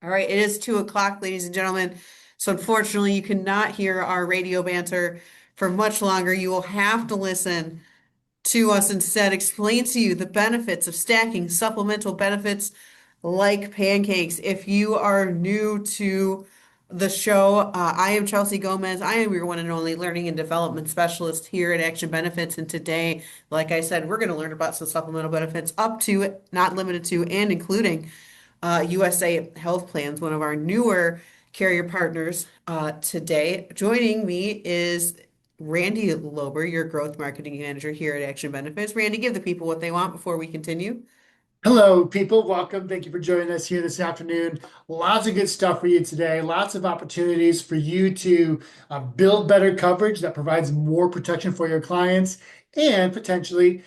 All right, it is 2 o'clock, ladies and gentlemen. So unfortunately, you cannot hear our radio banter for much longer. You will have to listen to us instead explain to you the benefits of stacking supplemental benefits like pancakes. If you are new to the show, I am Chelsea Gomez. I am your one and only learning and development specialist here at Action Benefits. And today, like I said, we're going to learn about some supplemental benefits up to, not limited to, and including USA Health Plans, one of our newer carrier partners today. Joining me is Randy Lober, your growth marketing manager here at Action Benefits. Randy, give the people what they want before we continue. Hello, people. Welcome. Thank you for joining us here this afternoon. Lots of good stuff for you today. Lots of opportunities for you to build better coverage that provides more protection for your clients and potentially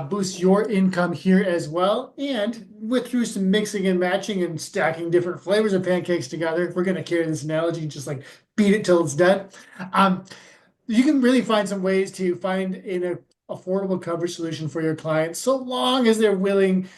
boost your income here as well. And with through some mixing and matching and stacking different flavors of pancakes together, if we're going to carry this analogy, just like beat it till it's done. Um, you can really find some ways to find an affordable coverage solution for your clients so long as they're willing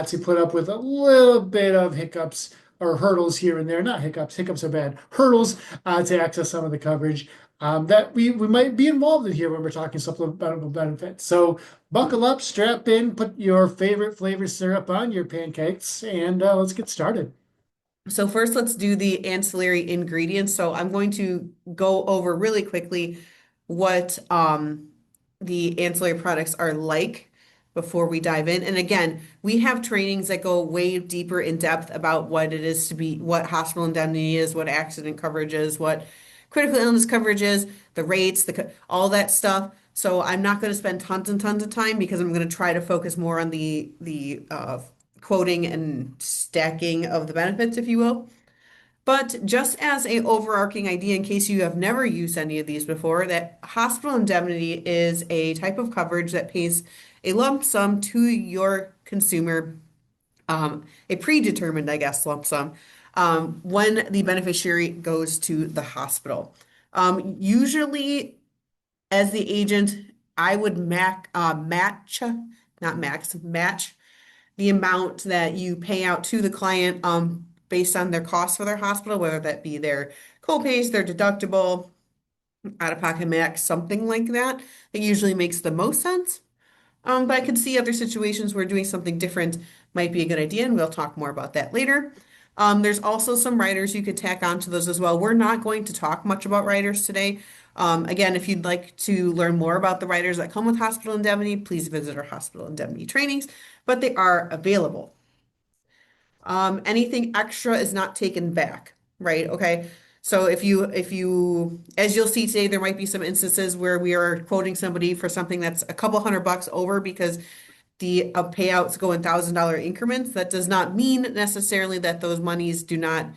to put up with a little bit of hiccups or hurdles here and there. Not hiccups, hiccups are bad. Hurdles to access some of the coverage that we might be involved in here when we're talking supplemental benefits. So buckle up, strap in, put your favorite flavor syrup on your pancakes, and let's get started. So first, let's do the ancillary ingredients. So I'm going to go over really quickly what the ancillary products are like before we dive in. And again, we have trainings that go way deeper in depth about what it is to be, what hospital indemnity is, what accident coverage is, what critical illness coverage is, the rates, all that stuff. So I'm not going to spend tons and tons of time because I'm going to try to focus more on the quoting and stacking of the benefits, if you will. But just as a overarching idea, in case you have never used any of these before, that hospital indemnity is a type of coverage that pays a lump sum to your consumer, a predetermined, I guess, lump sum, when the beneficiary goes to the hospital. Usually, as the agent, I would match, not max, match the amount that you pay out to the client based on their costs for their hospital, whether that be their copays, their deductible, out-of-pocket max, something like that. It usually makes the most sense. But I could see other situations where doing something different might be a good idea, and we'll talk more about that later. There's also some riders you could tack onto those as well. We're not going to talk much about riders today. Again, if you'd like to learn more about the riders that come with hospital indemnity, please visit our hospital indemnity trainings, but they are available. Anything extra is not taken back, right? Okay. So if you, as you'll see today, there might be some instances where we are quoting somebody for something that's a couple $100 over because the payouts go in $1,000 increments. That does not mean necessarily that those monies do not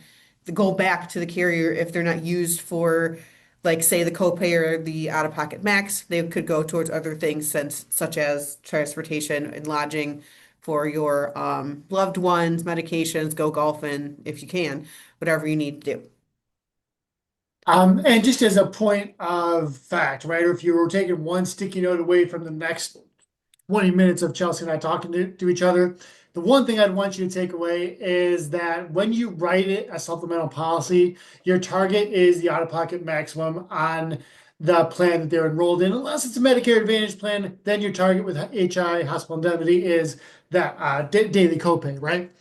go back to the carrier if they're not used for, like, say, the copay or the out-of-pocket max. They could go towards other things, since such as transportation and lodging for your loved ones, medications, go golfing if you can, whatever you need to do. And just as a point of fact, right, or if you were taking one sticky note away from the next 20 minutes of Chelsea and I talking to each other, the one thing I'd want you to take away is that when you write it a supplemental policy, your target is the out-of-pocket maximum on the plan that they're enrolled in. Unless it's a Medicare Advantage plan, then your target with HI, hospital indemnity, is that daily copay, right?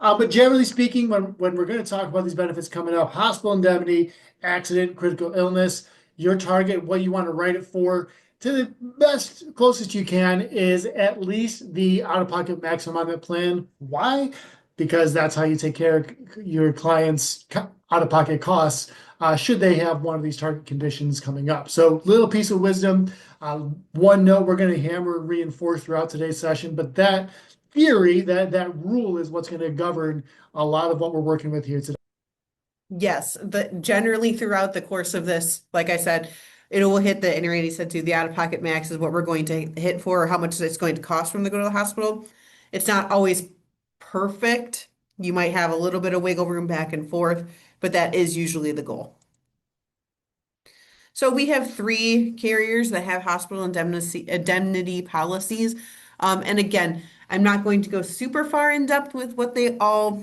But generally speaking, when we're going to talk about these benefits coming up, hospital indemnity, accident, critical illness, your target, what you want to write it for, to the best, closest you can, is at least the out-of-pocket maximum on that plan. Why? Because that's how you take care of your clients' out-of-pocket costs should they have one of these target conditions coming up. So, little piece of wisdom, one note we're going to hammer and reinforce throughout today's session, but that theory, that rule is what's going to govern a lot of what we're working with here today. Yes, generally throughout the course of this, like I said, it will hit the, and Randy said too, the out-of-pocket max is what we're going to hit for, or how much it's going to cost for them to go to the hospital. It's not always perfect. You might have a little bit of wiggle room back and forth, but that is usually the goal. So we have three carriers that have hospital indemnity policies. And again, I'm not going to go super far in depth with what they all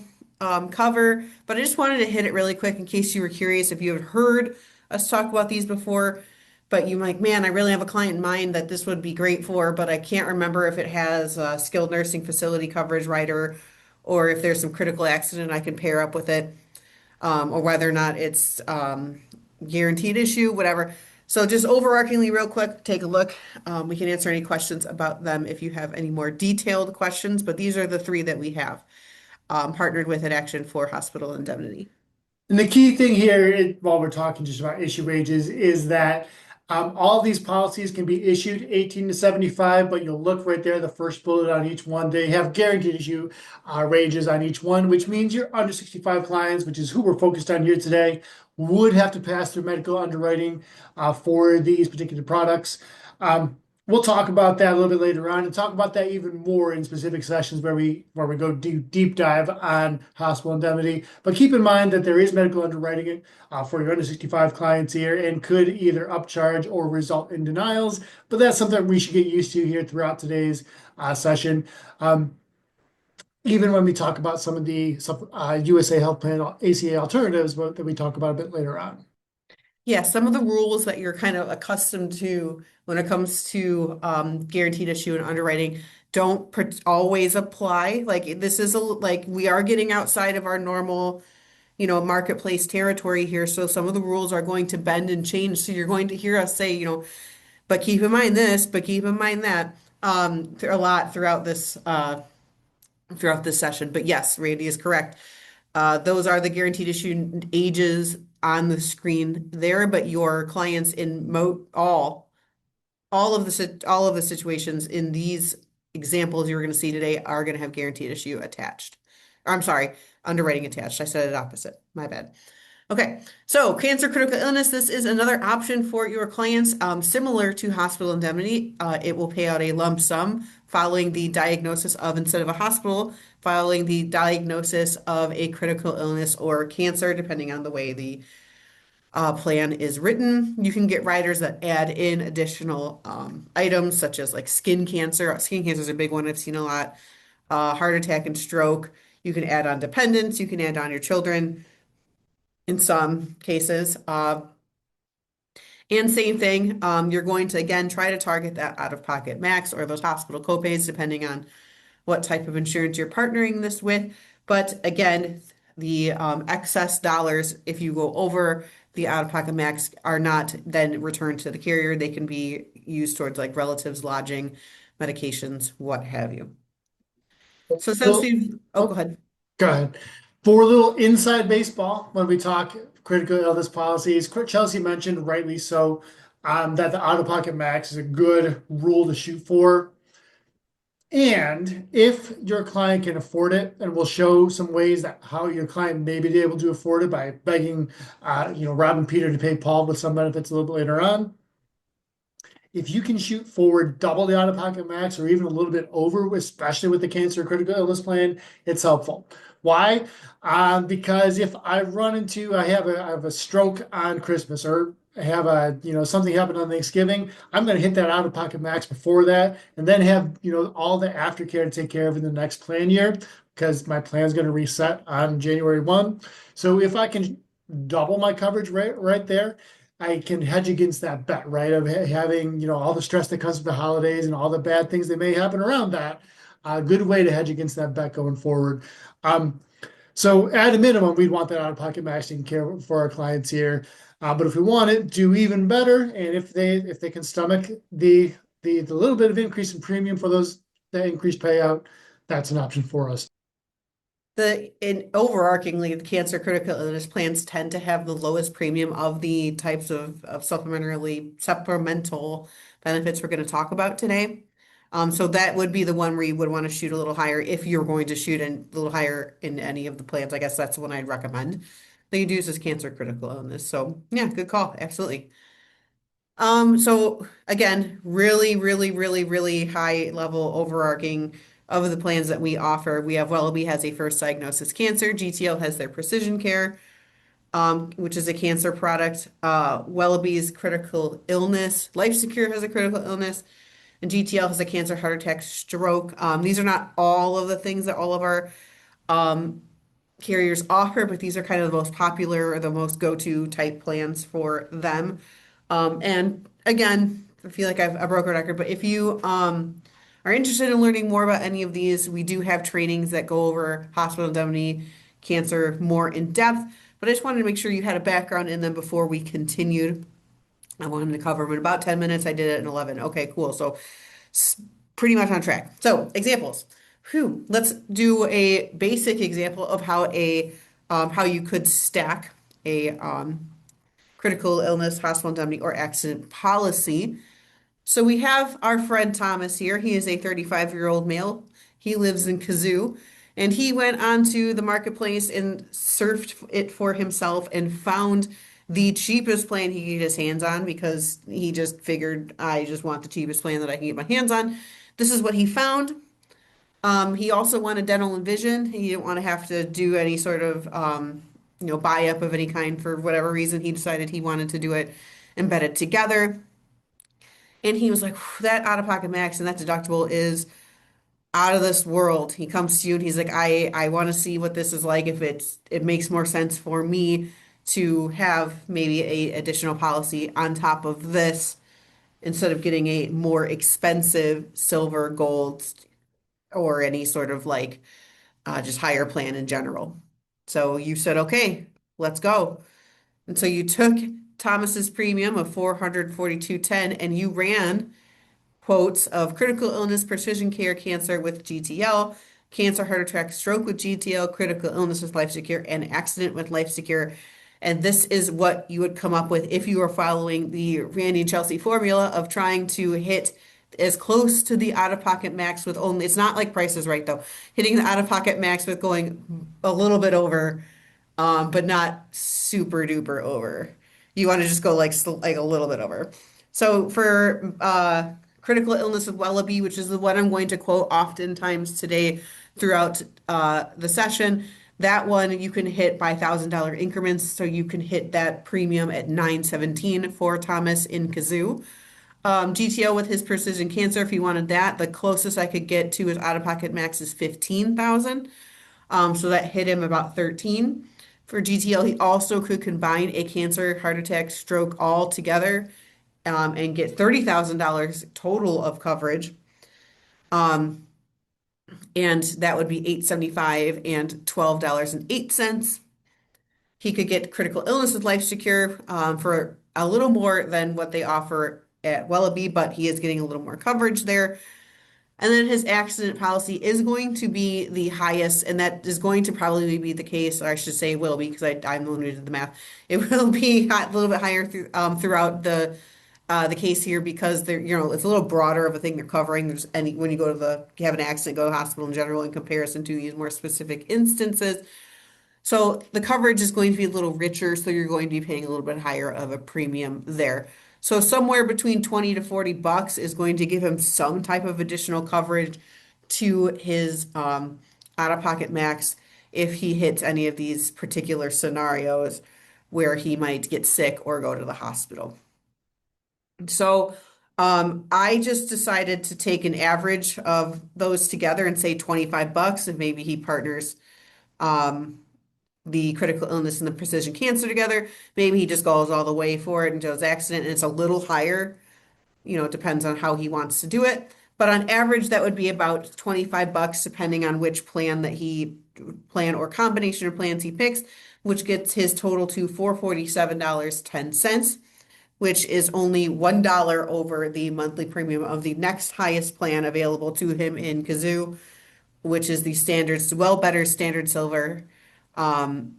cover, but I just wanted to hit it really quick in case you were curious if you had heard us talk about these before, but you like, man, I really have a client in mind that this would be great for, but I can't remember if it has skilled nursing facility coverage rider or if there's some critical accident I can pair up with it, or whether or not it's guaranteed issue, whatever. So just overarchingly, real quick, take a look. We can answer any questions about them if you have any more detailed questions, but these are the three that we have partnered with in Action for Hospital Indemnity. And the key thing here, while we're talking just about issue ranges, is that all these policies can be issued 18 to 75, but you'll look right there, the first bullet on each one. They have guaranteed issue ranges on each one, which means your under 65 clients, which is who we're focused on here today, would have to pass through medical underwriting for these particular products. We'll talk about that a little bit later on and talk about that even more in specific sessions where we go deep dive on hospital indemnity. But keep in mind that there is medical underwriting for your under 65 clients here and could either upcharge or result in denials. But that's something we should get used to here throughout today's session. Even when we talk about some of the USA Health Plan ACA alternatives that we talk about a bit later on. Yeah, some of the rules that you're kind of accustomed to when it comes to guaranteed issue and underwriting don't always apply. Like this is like we are getting outside of our normal, marketplace territory here. So some of the rules are going to bend and change. So you're going to hear us say, but keep in mind this, but keep in mind that a lot throughout this session. But yes, Randy is correct. Those are the guaranteed issue ages on the screen there, but your clients in mo all of the situations in these examples you're going to see today are going to have guaranteed issue attached. Or, I'm sorry, underwriting attached. I said it opposite. My bad. Okay, so cancer, critical illness, this is another option for your clients. Similar to hospital indemnity, it will pay out a lump sum following the diagnosis of, instead of a hospital, following the diagnosis of a critical illness or cancer, depending on the way the plan is written. You can get riders that add in additional items such as like skin cancer. Skin cancer is a big one I've seen a lot. Heart attack and stroke. You can add on dependents. You can add on your children in some cases. And same thing, you're going to again try to target that out-of-pocket max or those hospital copays, depending on what type of insurance you're partnering this with. But again, the excess dollars, if you go over the out-of-pocket max, are not then returned to the carrier. They can be used towards like relatives, lodging, medications, what have you. So since So, we've, oh, go oh, ahead. go ahead. For a little inside baseball, when we talk critical illness policies, Chelsea mentioned rightly so that the out-of-pocket max is a good rule to shoot for. And if your client can afford it, and we'll show some ways that how your client may be able to afford it by begging, Rob and Peter to pay Paul with some benefits a little bit later on. If you can shoot forward double the out-of-pocket max or even a little bit over, especially with the cancer critical illness plan, it's helpful. Why? Because if I have a stroke on Christmas or I have something happen on Thanksgiving, I'm going to hit that out-of-pocket max before that, and then have all the aftercare to take care of in the next plan year because my plan is going to reset on January 1. So if I can double my coverage right there, I can hedge against that bet, right? Of having, all the stress that comes with the holidays and all the bad things that may happen around that. A good way to hedge against that bet going forward. So at a minimum, we'd want that out-of-pocket max taken care of for our clients here. But if we want it, do even better. And if they can stomach the little bit of increase in premium for that increased payout, that's an option for us. Overarchingly, the cancer critical illness plans tend to have the lowest premium of the types of supplemental benefits we're going to talk about today. So that would be the one where you would want to shoot a little higher if you're going to shoot a little higher in any of the plans. I guess that's the one I'd recommend that you do is cancer critical illness. So yeah, good call. Absolutely. So again, really, really, really, really high level overarching of the plans that we offer. We have Wellaby has a first diagnosis cancer. GTL has their precision care, which is a cancer product. Wellaby's critical illness. Life Secure has a critical illness. And GTL has a cancer, heart attack, stroke. These are not all of the things that all of our carriers offer, but these are kind of the most popular or the most go-to type plans for them. And again, I feel like I've a broken record, but if you are interested in learning more about any of these, we do have trainings that go over hospital indemnity, cancer more in depth. But I just wanted to make sure you had a background in them before we continued. I wanted to cover them in about 10 minutes. I did it in 11. Okay, cool. So pretty much on track. So examples. Whew. Let's do a basic example of how you could stack a critical illness, hospital indemnity, or accident policy. So we have our friend Thomas here. He is a 35-year-old male. He lives in Kazoo, and he went onto the marketplace and surfed it for himself and found the cheapest plan he could get his hands on because he just figured, I just want the cheapest plan that I can get my hands on. This is what he found. He also wanted dental and vision. He didn't want to have to do any sort of buy up of any kind for whatever reason. He decided he wanted to do it embedded together. And he was like, that out-of-pocket max and that deductible is out of this world. He comes to you and he's like, I want to see what this is like if it makes more sense for me to have maybe a additional policy on top of this instead of getting a more expensive silver, gold, or any sort of like just higher plan in general. So you said, okay, let's go. And so you took Thomas's premium of 442.10 and you ran quotes of critical illness, precision care, cancer with GTL, cancer, heart attack, stroke with GTL, critical illness with Life Secure, and accident with Life Secure. And this is what you would come up with if you were following the Randy and Chelsea formula of trying to hit as close to the out-of-pocket max with only, it's not like Price is Right though, hitting the out-of-pocket max with going a little bit over, but not super duper over. You want to just go like a little bit over. So for critical illness with Wellaby, which is the one I'm going to quote oftentimes today throughout the session, that one you can hit by $1,000 increments. So you can hit that premium at 917 for Thomas in Kazoo. GTO with his precision cancer, if you wanted that, the closest I could get to his out-of-pocket max is 15,000. So that hit him about 13. For GTL, he also could combine a cancer, heart attack, stroke all together and get $30,000 total of coverage. And that would be 875 and $12.08. He could get critical illness with Life Secure for a little more than what they offer at Wellaby, but he is getting a little more coverage there. And then his accident policy is going to be the highest, and that is going to probably be the case, or I should say will be, because I'm the one who did the math. It will be a little bit higher throughout the case here because they're, it's a little broader of a thing they're covering. There's any when you have an accident, go to the hospital in general in comparison to these more specific instances. So the coverage is going to be a little richer, so you're going to be paying a little bit higher of a premium there. So somewhere between 20 to 40 bucks is going to give him some type of additional coverage to his out-of-pocket max if he hits any of these particular scenarios where he might get sick or go to the hospital. So I just decided to take an average of those together and say 25 bucks, and maybe he partners the critical illness and the precision cancer together. Maybe he just goes all the way for it and does accident and it's a little higher. It depends on how he wants to do it. But on average, that would be about 25 bucks, depending on which plan or combination of plans he picks, which gets his total to $447.10, which is only $1 over the monthly premium of the next highest plan available to him in Kazoo, which is the standard, well better standard silver. And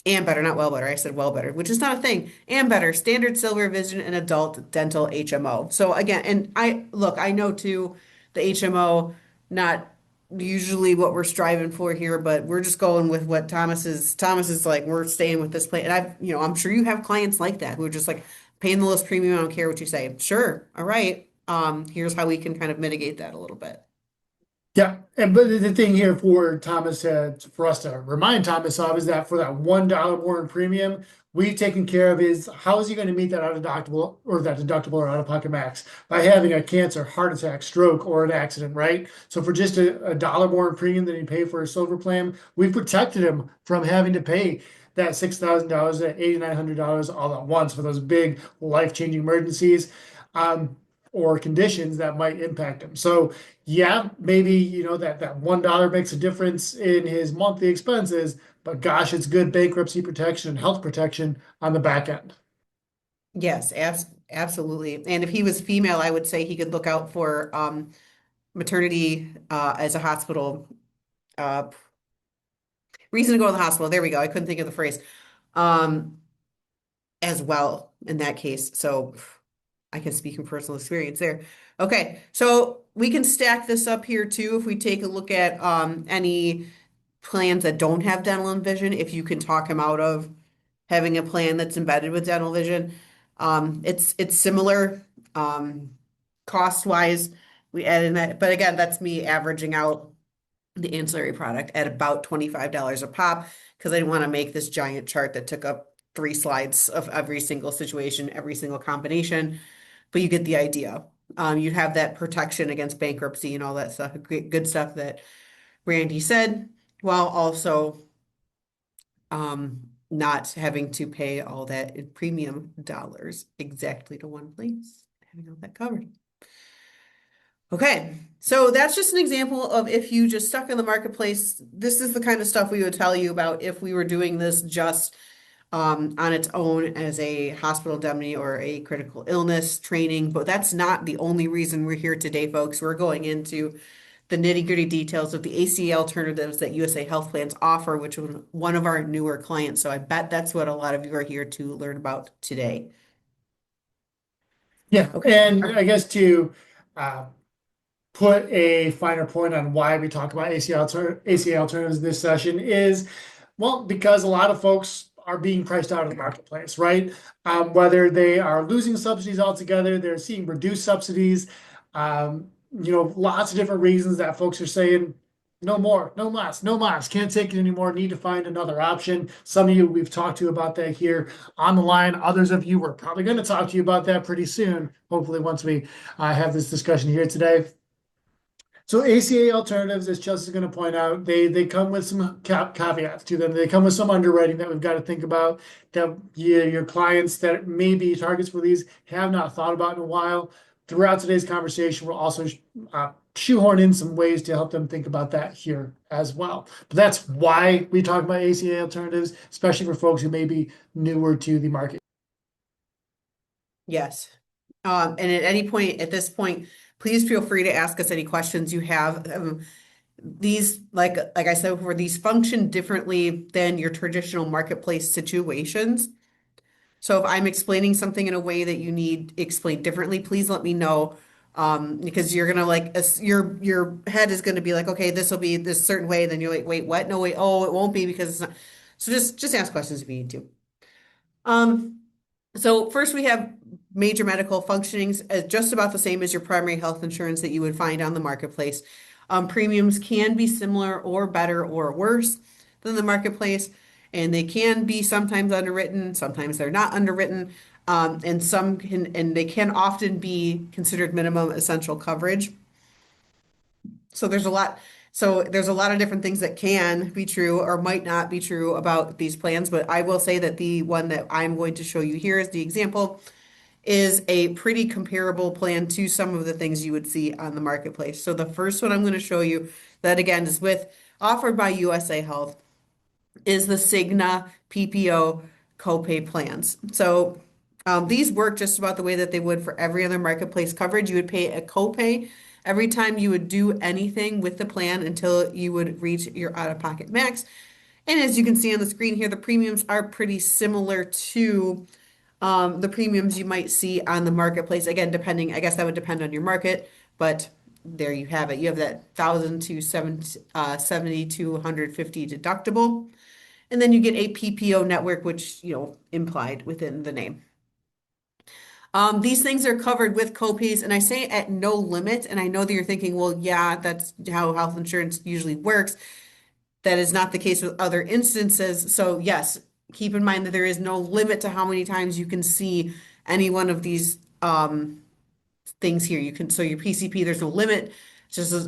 better, not well better. I said well better, which is not a thing. And better, standard silver vision and adult dental HMO. So again, and I know too, the HMO, not usually what we're striving for here, but we're just going with what Thomas is like, we're staying with this plan. And I'm sure you have clients like that who are just like paying the lowest premium. I don't care what you say. Sure. All right. Here's how we can kind of mitigate that a little bit. Yeah, and but the thing here for Thomas for us to remind Thomas of is that for that $1 more in premium, we've taken care of his how is he going to meet that out of deductible or that deductible or out of pocket max by having a cancer, heart attack, stroke, or an accident, right? So for just a dollar more in premium than he paid for a silver plan, we've protected him from having to pay that $6,000, that $8,900 all at once for those big life-changing emergencies. Or conditions that might impact him. So yeah, maybe that $1 makes a difference in his monthly expenses, but gosh, it's good bankruptcy protection and health protection on the back end. Yes, absolutely. And if he was female, I would say he could look out for maternity as a hospital uh, reason to go to the hospital. There we go. I couldn't think of the phrase. Um, as well in that case. So I can speak from personal experience there. Okay, so we can stack this up here too if we take a look at any plans that don't have dental and vision, if you can talk him out of having a plan that's embedded with dental vision. It's similar cost wise. We add in that, but again, that's me averaging out the ancillary product at about $25 a pop because I didn't want to make this giant chart that took up 3 slides of every single situation, every single combination, but you get the idea. You have that protection against bankruptcy and all that stuff, good stuff that Randy said, while also not having to pay all that in premium dollars exactly to one place, having all that covered. Okay, so that's just an example of if you just stuck in the marketplace, this is the kind of stuff we would tell you about if we were doing this just on its own as a hospital indemnity or a critical illness training. But that's not the only reason we're here today, folks. We're going into the nitty-gritty details of the ACA alternatives that USA Health Plans offer, which was one of our newer clients. So I bet that's what a lot of you are here to learn about today. Yeah, Okay. and I guess to uh, put a finer point on why we talk about ACA alternatives in this session is, well, because a lot of folks are being priced out of the marketplace, right? Whether they are losing subsidies altogether, they're seeing reduced subsidies, lots of different reasons that folks are saying, no more, no less, no mas, can't take it anymore, need to find another option. Some of you we've talked to about that here on the line. Others of you we're probably going to talk to you about that pretty soon, hopefully once we have this discussion here today. So ACA alternatives, as Chelsea's going to point out, they come with some caveats to them. They come with some underwriting that we've got to think about that your clients that may be targets for these have not thought about in a while. Throughout today's conversation, we'll also shoehorn in some ways to help them think about that here as well. But that's why we talk about ACA alternatives, especially for folks who may be newer to the market. Yes. And at any point, at this point, please feel free to ask us any questions you have. These, like I said before, these function differently than your traditional marketplace situations. So if I'm explaining something in a way that you need explained differently, please let me know. Because you're gonna your head is gonna be like, okay, this will be this certain way. Then you're like, wait, what? No, wait, oh, it won't be because it's not. So just ask questions if you need to. Um, so first we have major medical functionings as just about the same as your primary health insurance that you would find on the marketplace. Premiums can be similar or better or worse than the marketplace, and they can be sometimes underwritten, sometimes they're not underwritten, and they can often be considered minimum essential coverage. So there's a lot of different things that can be true or might not be true about these plans, but I will say that the one that I'm going to show you here as the example is a pretty comparable plan to some of the things you would see on the marketplace. So the first one I'm going to show you that again is offered by USA Health is the Cigna PPO copay plans. So these work just about the way that they would for every other marketplace coverage. You would pay a copay every time you would do anything with the plan until you would reach your out-of-pocket max. And as you can see on the screen here, the premiums are pretty similar to the premiums you might see on the marketplace. Again, depending, I guess that would depend on your market, but there you have it. You have that 1,000 to 70 to 150 deductible. And then you get a PPO network, which, implied within the name. These things are covered with copays, and I say at no limit. And I know that you're thinking, well, yeah, that's how health insurance usually works. That is not the case with other instances. So, yes, keep in mind that there is no limit to how many times you can see any one of these things here. You can, so your PCP, there's no limit, just as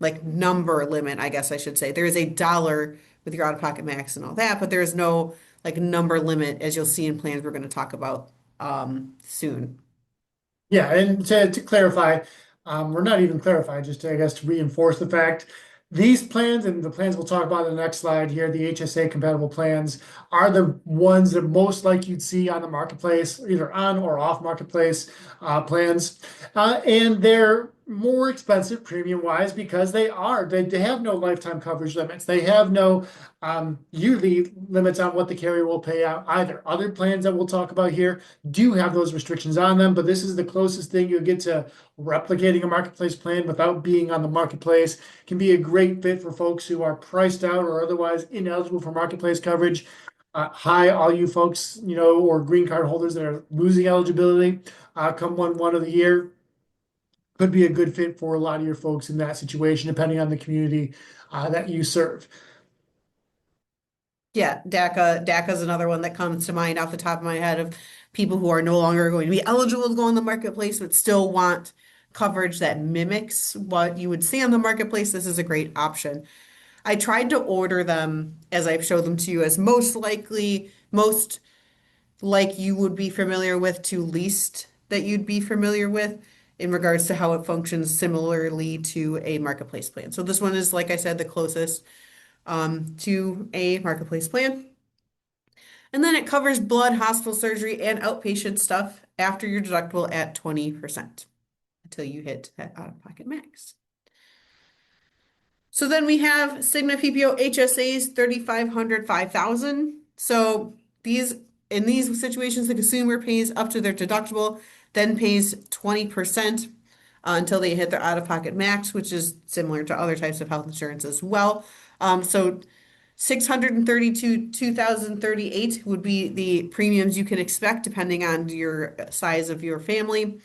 like number limit, I guess I should say. There is a dollar with your out-of-pocket max and all that, but there is no like number limit as you'll see in plans we're going to talk about soon. Yeah, and to clarify, or not even clarify, just to, I guess to reinforce the fact, these plans and the plans we'll talk about in the next slide here, the HSA compatible plans, are the ones that most like you'd see on the marketplace, either on or off marketplace plans. And they're more expensive premium wise because they have no lifetime coverage limits. They have no yearly limits on what the carrier will pay out either. Other plans that we'll talk about here do have those restrictions on them, but this is the closest thing you'll get to replicating a marketplace plan without being on the marketplace. Can be a great fit for folks who are priced out or otherwise ineligible for marketplace coverage. Hi, all you folks, or green card holders that are losing eligibility come 1/1 of the year. Could be a good fit for a lot of your folks in that situation, depending on the community that you serve. Yeah, DACA is another one that comes to mind off the top of my head of people who are no longer going to be eligible to go on the marketplace, but still want coverage that mimics what you would see on the marketplace. This is a great option. I tried to order them as I've showed them to you as most likely, most like you would be familiar with to least that you'd be familiar with in regards to how it functions similarly to a marketplace plan. So this one is, like I said, the closest to a marketplace plan. And then it covers blood, hospital surgery, and outpatient stuff after your deductible at 20% until you hit that out-of-pocket max. So then we have Cigna PPO HSAs 3,500, 5,000. So these in these situations, the consumer pays up to their deductible, then pays 20% until they hit their out-of-pocket max, which is similar to other types of health insurance as well. So 632, 2,038 would be the premiums you can expect depending on your size of your family.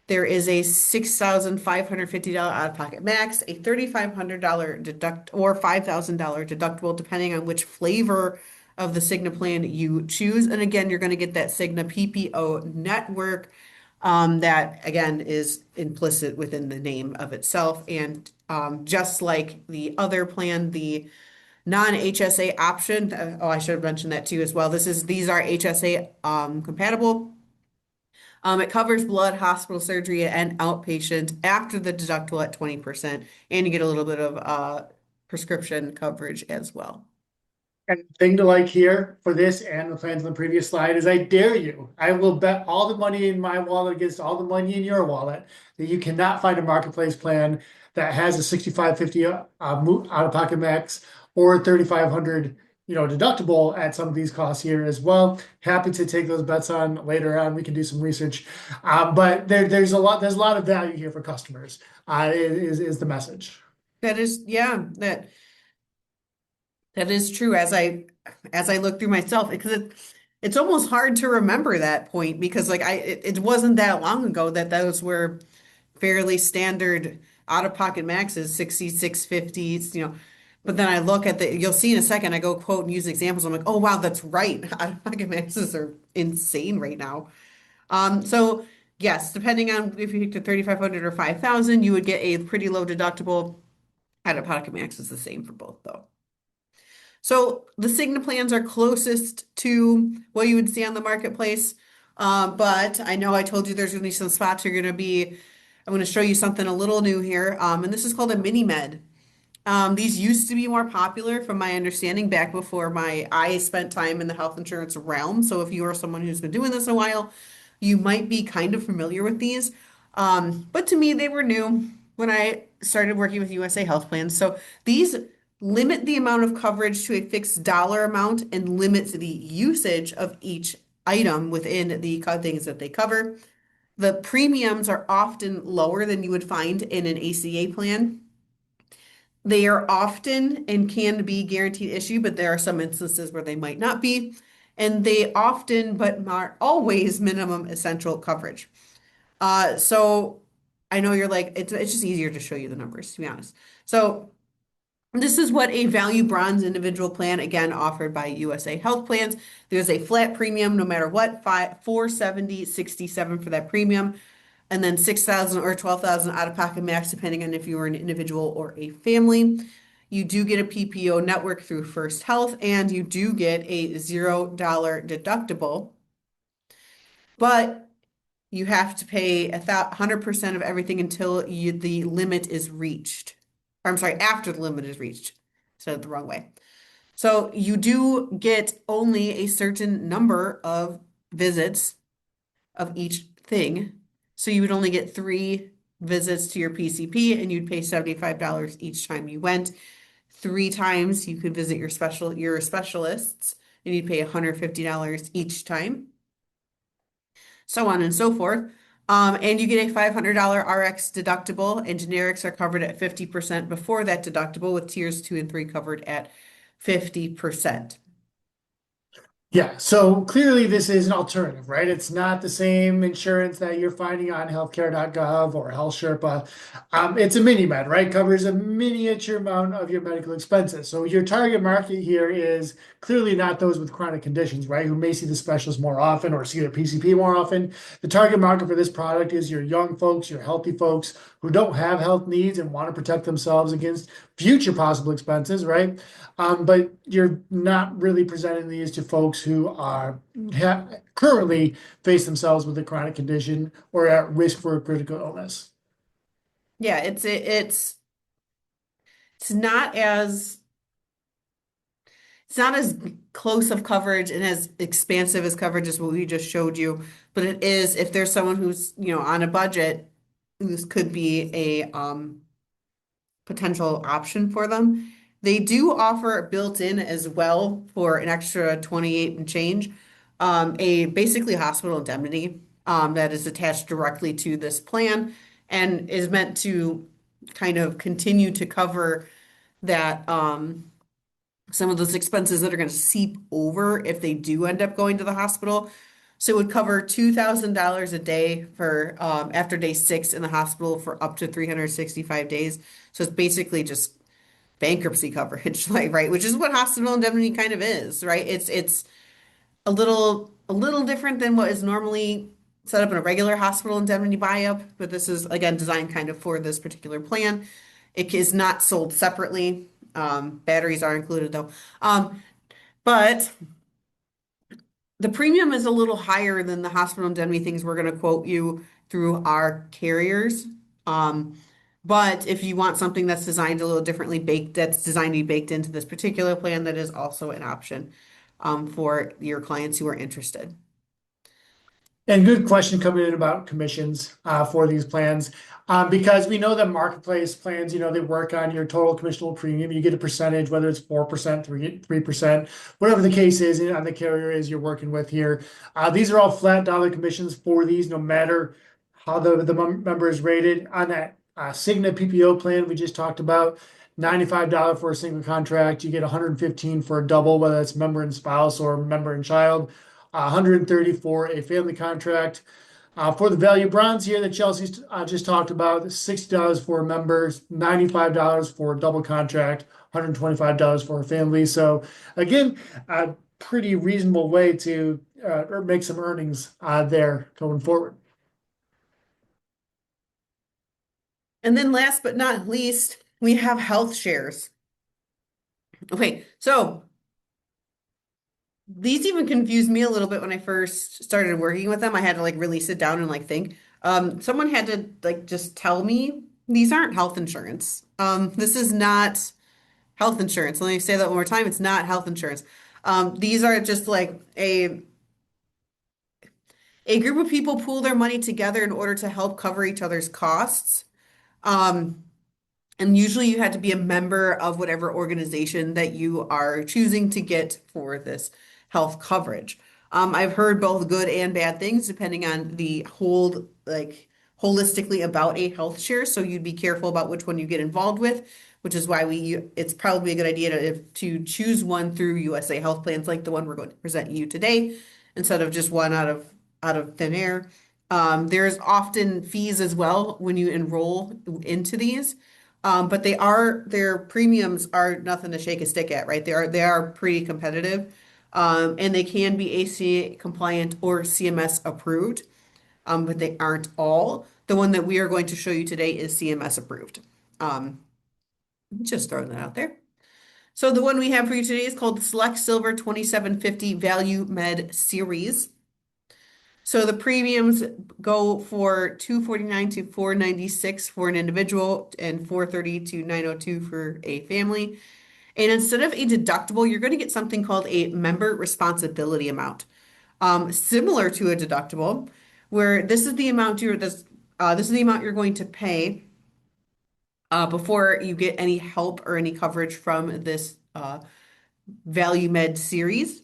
There is a $6,550 out-of-pocket max, a $3,500 deduct or $5,000 deductible, depending on which flavor of the Cigna plan you choose. And again, you're going to get that Cigna PPO network that again is implicit within the name of itself. And just like the other plan, the non-HSA option, oh, I should have mentioned that too as well. These are HSA compatible. It covers blood, hospital surgery, and outpatient after the deductible at 20%, and you get a little bit of prescription coverage as well. And the thing to like here for this and the plans on the previous slide is I dare you. I will bet all the money in my wallet against all the money in your wallet that you cannot find a marketplace plan that has a 6,550 out-of-pocket max or 3,500 deductible at some of these costs here as well. Happy to take those bets on later on. We can do some research, but there's a lot of value here for customers. Is the message. That is, yeah, that is true as I look through myself because it's almost hard to remember that point because like it wasn't that long ago that those were fairly standard out-of-pocket maxes, 6650s. But then I look at you'll see in a second, I go quote and use examples. I'm like, oh wow, that's right. Out-of-pocket maxes are insane right now. So yes, depending on if you picked a 3,500 or 5,000, you would get a pretty low deductible. Out-of-pocket max is the same for both though. So the Cigna plans are closest to what you would see on the marketplace. But I know I told you there's going to be some spots you're going to be, I'm going to show you something a little new here. And this is called a mini med. These used to be more popular from my understanding back before I spent time in the health insurance realm. So if you are someone who's been doing this a while, you might be kind of familiar with these. But to me, they were new when I started working with USA Health Plans. So these limit the amount of coverage to a fixed dollar amount and limits the usage of each item within the things that they cover. The premiums are often lower than you would find in an ACA plan. They are often and can be guaranteed issue, but there are some instances where they might not be. and they often, but not always, minimum essential coverage. So I know you're like, it's just easier to show you the numbers, to be honest. So this is what a value bronze individual plan, again, offered by USA Health Plans. There's a flat premium no matter what, 470.67 for that premium, and then 6,000 or 12,000 out of pocket max, depending on if you were an individual or a family. You do get a PPO network through First Health, and you do get a $0 deductible, but you have to pay 100% of everything until the limit is reached. Or, I'm sorry, after the limit is reached. Said it the wrong way. So you do get only a certain number of visits of each thing. So you would only get 3 visits to your PCP and you'd pay $75 each time you went. 3 times you could visit your specialists and you'd pay $150 each time, so on and so forth. And you get a $500 RX deductible, and generics are covered at 50% before that deductible, with tiers 2 and 3 covered at 50%. Yeah, so clearly this is an alternative, right? It's not the same insurance that you're finding on healthcare.gov or Health Sherpa. It's a mini med, right? Covers a miniature amount of your medical expenses. So your target market here is clearly not those with chronic conditions, right? Who may see the specialist more often or see their PCP more often. The target market for this product is your young folks, your healthy folks who don't have health needs and want to protect themselves against future possible expenses, right? But you're not really presenting these to folks who are currently face themselves with a chronic condition or at risk for a critical illness. Yeah, it's not as it's not as close of coverage and as expansive as coverage as what we just showed you, but it is if there's someone who's, on a budget, this could be a potential option for them. They do offer built in as well for an extra 28 and change, a basically hospital indemnity that is attached directly to this plan and is meant to kind of continue to cover that some of those expenses that are going to seep over if they do end up going to the hospital. So it would cover $2,000 a day for after day 6 in the hospital for up to 365 days. So it's basically just bankruptcy coverage, like, right, which is what hospital indemnity kind of is, right? It's a little different than what is normally set up in a regular hospital indemnity buy-up, but this is again designed kind of for this particular plan. It is not sold separately. Batteries are included though. But the premium is a little higher than the hospital indemnity things we're going to quote you through our carriers. Um, but if you want something that's designed a little differently baked, that's designed to be baked into this particular plan, that is also an option for your clients who are interested. And good question coming in about commissions for these plans. Because we know that marketplace plans, they work on your total commissionable premium. You get a percentage, whether it's 4%, 3%, whatever the case is on the carrier is you're working with here. These are all flat dollar commissions for these, no matter how the member is rated. On that Cigna PPO plan we just talked about, $95 for a single contract. You get 115 for a double, whether it's member and spouse or member and child. 130 for a family contract. For the value bronze here that Chelsea just talked about, $60 for members, $95 for a double contract, $125 for a family. So again, a pretty reasonable way to make some earnings there going forward. And then last but not least, we have health shares. Okay, so these even confused me a little bit when I first started working with them. I had to like really sit down and like think. Someone had to like just tell me these aren't health insurance. This is not health insurance. Let me say that one more time. It's not health insurance. These are just like a group of people pool their money together in order to help cover each other's costs. Um, and usually you had to be a member of whatever organization that you are choosing to get for this health coverage. I've heard both good and bad things depending on the hold, like holistically about a health share, so you'd be careful about which one you get involved with, which is why it's probably a good idea to choose one through USA Health Plans like the one we're going to present you today, instead of just one out of thin air. There's often fees as well when you enroll into these. But their premiums are nothing to shake a stick at, right? They are pretty competitive. And they can be ACA compliant or CMS approved, but they aren't all. The one that we are going to show you today is CMS approved. Um, just throwing that out there. So the one we have for you today is called Select Silver 2750 Value Med Series. So the premiums go for 249 to 496 for an individual and 430 to 902 for a family. And instead of a deductible, you're going to get something called a member responsibility amount, similar to a deductible, where this is the amount you're going to pay before you get any help or any coverage from this Value Med series,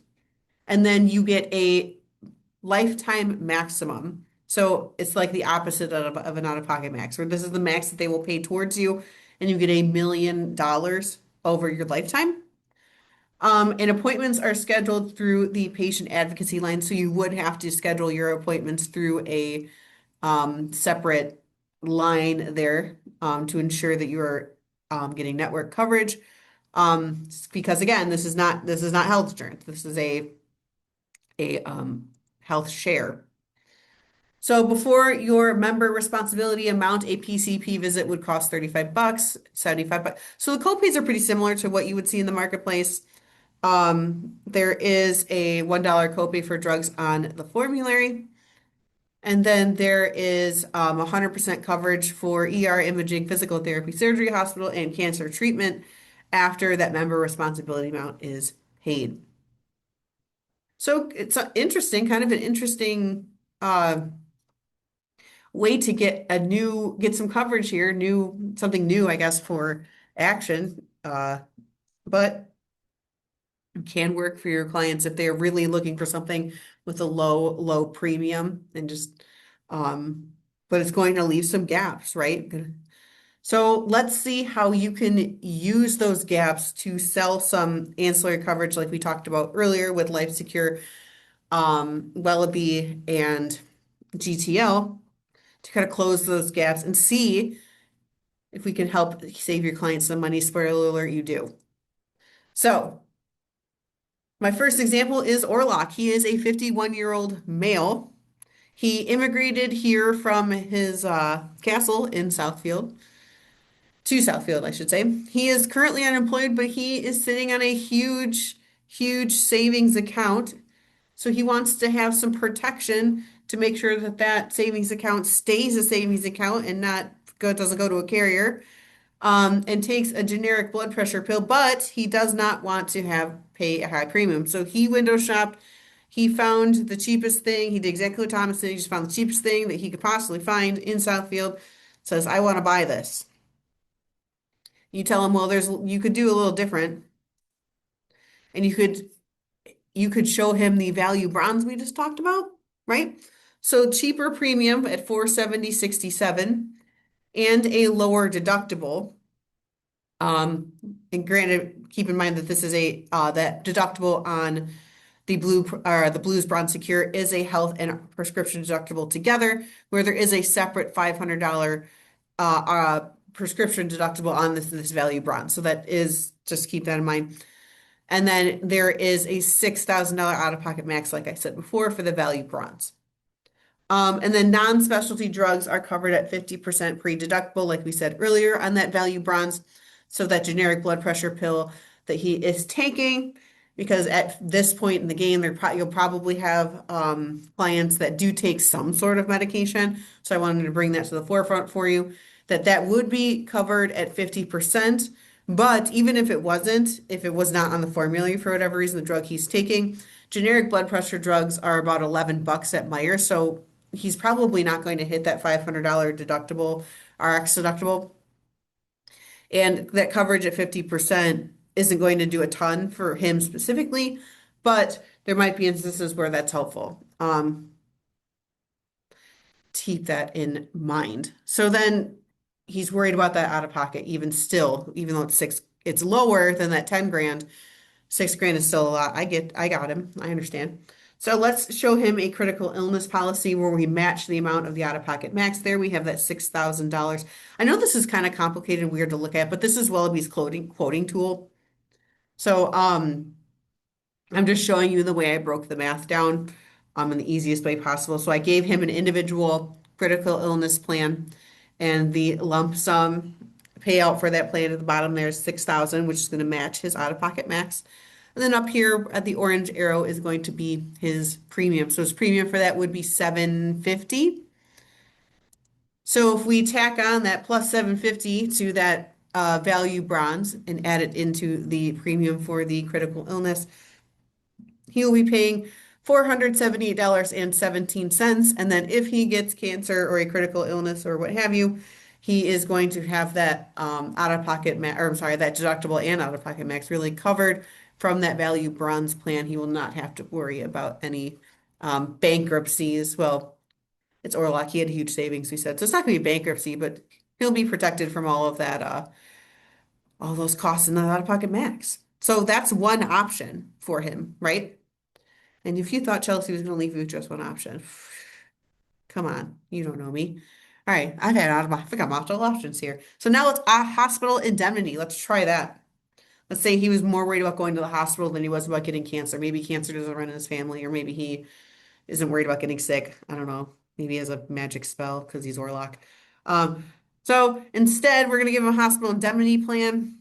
and then you get a lifetime maximum. So it's like the opposite of an out-of-pocket max, where this is the max that they will pay towards you, and you get $1 million over your lifetime. And appointments are scheduled through the patient advocacy line, so you would have to schedule your appointments through a separate line there to ensure that you're getting network coverage. Because again, this is not health insurance. This is a health share. So before your member responsibility amount, a PCP visit would cost 35 bucks, 75 bucks. So the copays are pretty similar to what you would see in the marketplace. There is a $1 copay for drugs on the formulary. And then there is 100% coverage for ER imaging, physical therapy, surgery, hospital, and cancer treatment after that member responsibility amount is paid. So it's interesting, kind of an interesting way to get some coverage here, something new, I guess, for action. But can work for your clients if they're really looking for something with a low premium and just, but it's going to leave some gaps, right? So let's see how you can use those gaps to sell some ancillary coverage like we talked about earlier with Life Secure, Wellaby, and GTL to kind of close those gaps and see if we can help save your clients some money. Spoiler alert, you do. So my first example is Orlock. He is a 51-year-old male. He immigrated here from his castle in Southfield, to Southfield, I should say. He is currently unemployed, but he is sitting on a huge savings account. So he wants to have some protection to make sure that that savings account stays a savings account and doesn't go to a carrier. And takes a generic blood pressure pill, but he does not want to pay a high premium. So he window shopped. He found the cheapest thing. He did exactly what Thomas did. He just found the cheapest thing that he could possibly find in Southfield. Says, I want to buy this. You tell him, well, you could do a little different, and you could show him the value bronze we just talked about, right? So cheaper premium at 470.67 and a lower deductible. And granted, keep in mind that this is that deductible on the Blues Bronze Secure is a health and prescription deductible together, where there is a separate $500 prescription deductible on this value bronze. So just keep that in mind. And then there is a $6,000 out-of-pocket max, like I said before, for the value bronze. And then non-specialty drugs are covered at 50% pre-deductible, like we said earlier, on that value bronze. So that generic blood pressure pill that he is taking, because at this point in the game, you'll probably have clients that do take some sort of medication. So I wanted to bring that to the forefront for you, that would be covered at 50%. But even if it was not on the formulary for whatever reason, the drug he's taking, generic blood pressure drugs are about 11 bucks at Meijer. So he's probably not going to hit that $500 deductible, RX deductible. And that coverage at 50% isn't going to do a ton for him specifically, but there might be instances where that's helpful. keep that in mind. So then he's worried about that out of pocket even still, even though it's lower than that 10 grand. 6 grand is still a lot. I got him. I understand. So let's show him a critical illness policy where we match the amount of the out-of-pocket max there. We have that $6,000. I know this is kind of complicated and weird to look at, but this is Willoughby's quoting tool. So I'm just showing you the way I broke the math down in the easiest way possible. So I gave him an individual critical illness plan and the lump sum payout for that plan at the bottom there is 6,000, which is going to match his out-of-pocket max. And then up here at the orange arrow is going to be his premium. So his premium for that would be 750. So if we tack on that plus 750 to that value bronze and add it into the premium for the critical illness, he will be paying $478.17. And then if he gets cancer or a critical illness or what have you, he is going to have that out-of-pocket or I'm sorry, that deductible and out-of-pocket max really covered from that value bronze plan. He will not have to worry about any bankruptcies. Well, it's Orlock. He had huge savings, we said. So it's not going to be bankruptcy, but he'll be protected from all of that, all those costs in the out-of-pocket max. So that's one option for him, right? And if you thought Chelsea was going to leave you with just one option, come on, you don't know me. All right, I think I'm out of options here. So now let's hospital indemnity. Let's try that. Let's say he was more worried about going to the hospital than he was about getting cancer. Maybe cancer doesn't run in his family, or maybe he isn't worried about getting sick. I don't know. Maybe he has a magic spell because he's Orlock. Um, so instead, we're going to give him a hospital indemnity plan.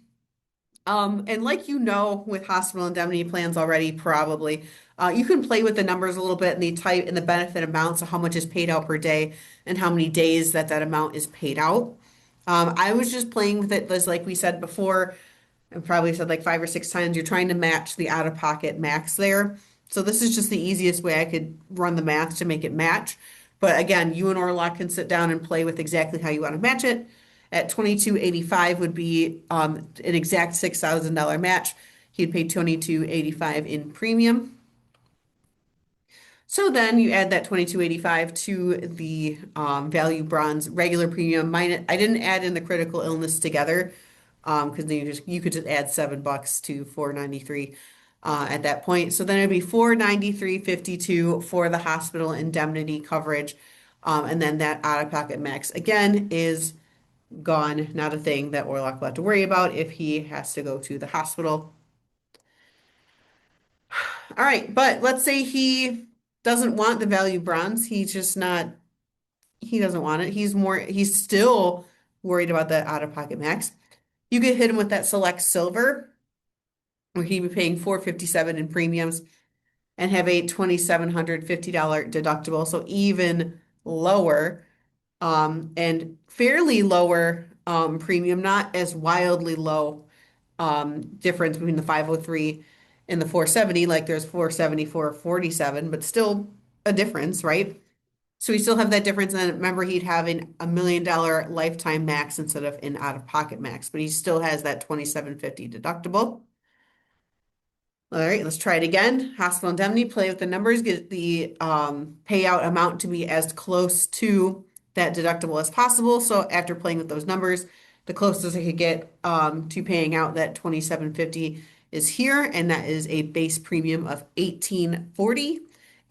And like you know, with hospital indemnity plans already, probably, you can play with the numbers a little bit and the type and the benefit amounts of how much is paid out per day and how many days that amount is paid out. I was just playing with it, as like we said before, I probably said like 5 or 6 times, you're trying to match the out-of-pocket max there. So this is just the easiest way I could run the math to make it match. But again, you and Orlock can sit down and play with exactly how you want to match it. At 22.85 would be an exact $6,000 match. He'd pay 22.85 in premium. So then you add that 22.85 to the value bronze regular premium. Mine, I didn't add in the critical illness together because then you could just add $7 to 493 at that point. So then it'd be 493.52 for the hospital indemnity coverage. And then that out-of-pocket max again is gone, not a thing that Orlock will have to worry about if he has to go to the hospital. All right, but let's say he doesn't want the value bronze. He's just not, he doesn't want it. He's still worried about the out-of-pocket max. You could hit him with that select silver, where he'd be paying 457 in premiums and have a $2,750 deductible. So even lower, and fairly lower premium, not as wildly low difference between the 503 and the 470. Like there's 470, 447, but still a difference, right? So we still have that difference. And then remember, he'd have $1 million lifetime max instead of an out-of-pocket max, but he still has that 2,750 deductible. All right, let's try it again. Hospital indemnity, play with the numbers, get the payout amount to be as close to that deductible as possible. So after playing with those numbers, the closest I could get to paying out that 2,750 is here, and that is a base premium of 1840.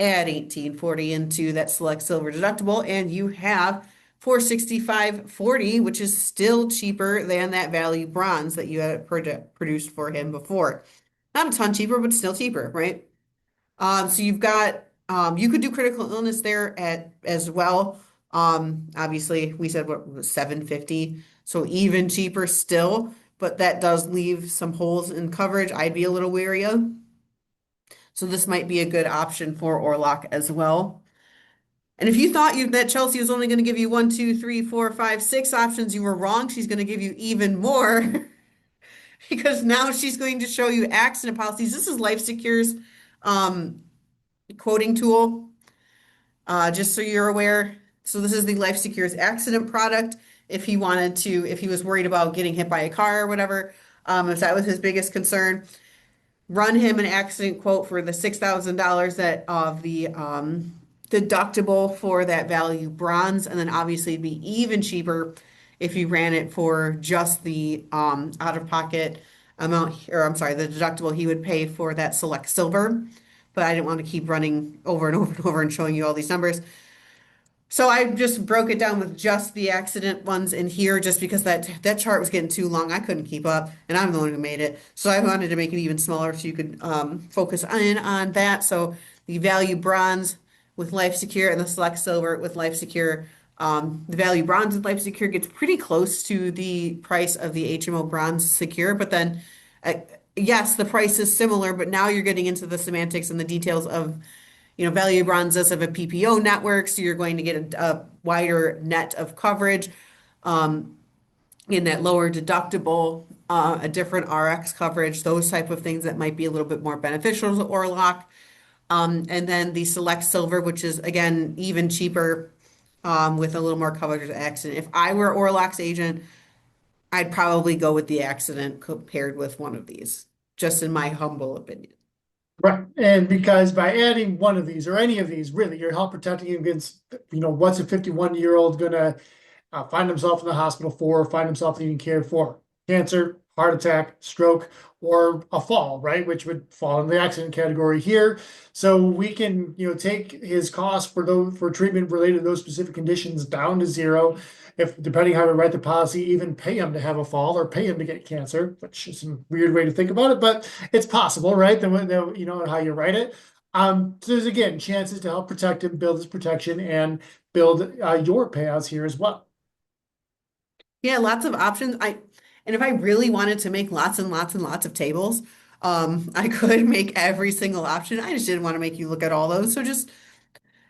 Add 1840 into that select silver deductible, and you have 465.40, which is still cheaper than that value bronze that you had produced for him before. Not a ton cheaper, but still cheaper, right? So you've got you could do critical illness there at as well. Obviously we said what was 750, so even cheaper still, but that does leave some holes in coverage I'd be a little wary of. So this might be a good option for Orlock as well. And if you thought that Chelsea was only going to give you one, two, three, four, five, six options, you were wrong. She's going to give you even more. Because now she's going to show you accident policies. This is Life Secure's um, quoting tool, just so you're aware. So this is the Life Secure's accident product. If he wanted to, if he was worried about getting hit by a car or whatever, if that was his biggest concern, run him an accident quote for the $6,000 that of the deductible for that value bronze, and then obviously it'd be even cheaper if you ran it for just the out-of-pocket amount, or I'm sorry, the deductible he would pay for that select silver. But I didn't want to keep running over and over and over and showing you all these numbers. So I just broke it down with just the accident ones in here, just because that chart was getting too long. I couldn't keep up, and I'm the one who made it. So I wanted to make it even smaller so you could focus in on that. So the value bronze with Life Secure and the select silver with Life Secure. The value bronze with Life Secure gets pretty close to the price of the HMO bronze secure, but then uh, yes, the price is similar, but now you're getting into the semantics and the details of value bonds does have a PPO network, so you're going to get a wider net of coverage in that lower deductible, a different RX coverage, those type of things that might be a little bit more beneficial to Orlock. And then the Select Silver, which is again even cheaper with a little more coverage of accident. If I were Orlock's agent, I'd probably go with the accident compared with one of these, just in my humble opinion. Right. And because by adding one of these or any of these, really, you're help protecting him against, what's a 51-year-old gonna find himself in the hospital for, find himself needing care for? Cancer, heart attack, stroke, or a fall, right? Which would fall in the accident category here. So we can, take his cost for treatment related to those specific conditions down to zero. If depending how we write the policy, even pay him to have a fall or pay him to get cancer, which is a weird way to think about it, but it's possible, right? How you write it. So there's again chances to help protect him, build his protection, and build your payouts here as well. Yeah, lots of options. And if I really wanted to make lots and lots and lots of tables, I could make every single option. I just didn't want to make you look at all those. So just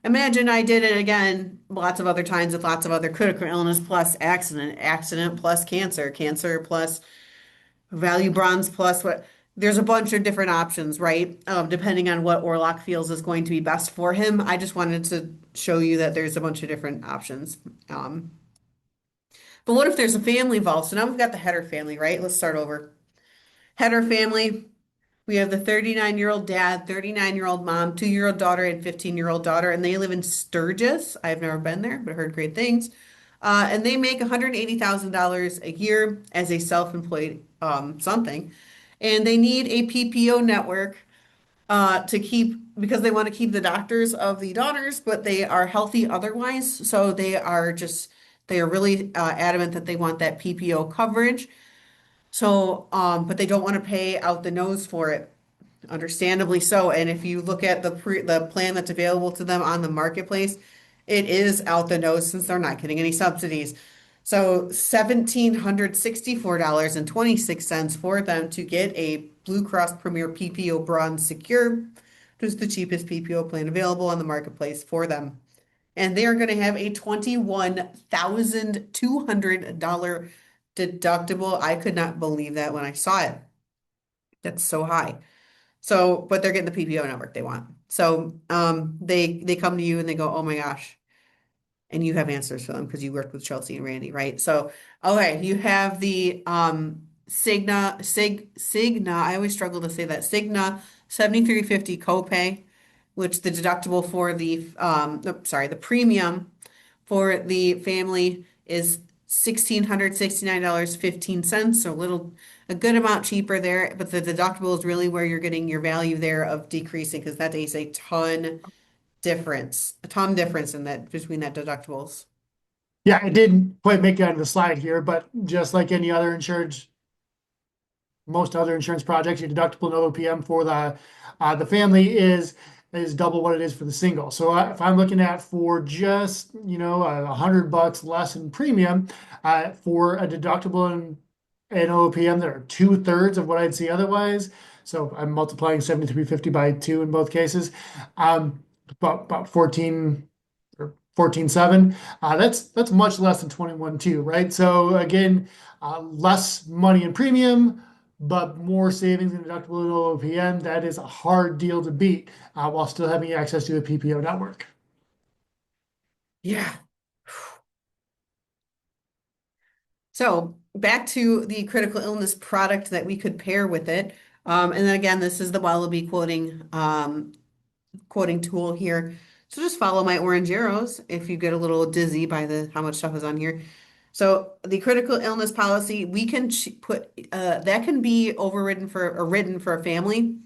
imagine I did it again lots of other times with lots of other critical illness plus accident, accident plus cancer, cancer plus value bronze plus what. There's a bunch of different options, right? Depending on what Orlock feels is going to be best for him. I just wanted to show you that there's a bunch of different options. But what if there's a family involved? So now we've got the header family, right? Let's start over. Header family, we have the 39-year-old dad, 39-year-old mom, 2-year-old daughter, and 15-year-old daughter, and they live in Sturgis. I've never been there, but heard great things. And they make $180,000 a year as a self-employed something. And they need a PPO network to keep because they want to keep the doctors of the daughters, but they are healthy otherwise. So they are really adamant that they want that PPO coverage. So, but they don't want to pay out the nose for it, understandably so. And if you look at the plan that's available to them on the marketplace, it is out the nose since they're not getting any subsidies. So $1,764.26 for them to get a Blue Cross Premier PPO Bronze Secure, which is the cheapest PPO plan available on the marketplace for them. And they are going to have a $21,200 deductible. I could not believe that when I saw it. That's so high. So, but they're getting the PPO network they want. So, they come to you and they go, "Oh my gosh." And you have answers for them because you worked with Chelsea and Randy, right? So, okay, you have the Cigna, I always struggle to say that. Cigna 7350 copay, which the deductible for the premium for the family is $1,669.15. So a good amount cheaper there, but the deductible is really where you're getting your value there of decreasing because that is a ton difference in that between that deductibles. Yeah, it didn't quite make it onto the slide here, but just like any other insurance, most other insurance projects, your deductible and OPM for the family is double what it is for the single. So if I'm looking at for just $100 less in premium for a deductible and OPM that are 2/3 of what I'd see otherwise. So I'm multiplying 7,350 by 2 in both cases. About 14 or 14.7. That's much less than 21.2, right? So again, less money in premium, but more savings in deductible and OPM. That is a hard deal to beat while still having access to a PPO network. Yeah. So back to the critical illness product that we could pair with it. And then again, this is the Wallaby quoting tool here. So just follow my orange arrows if you get a little dizzy by the how much stuff is on here. So the critical illness policy, we can put that can be overridden for or written for a family.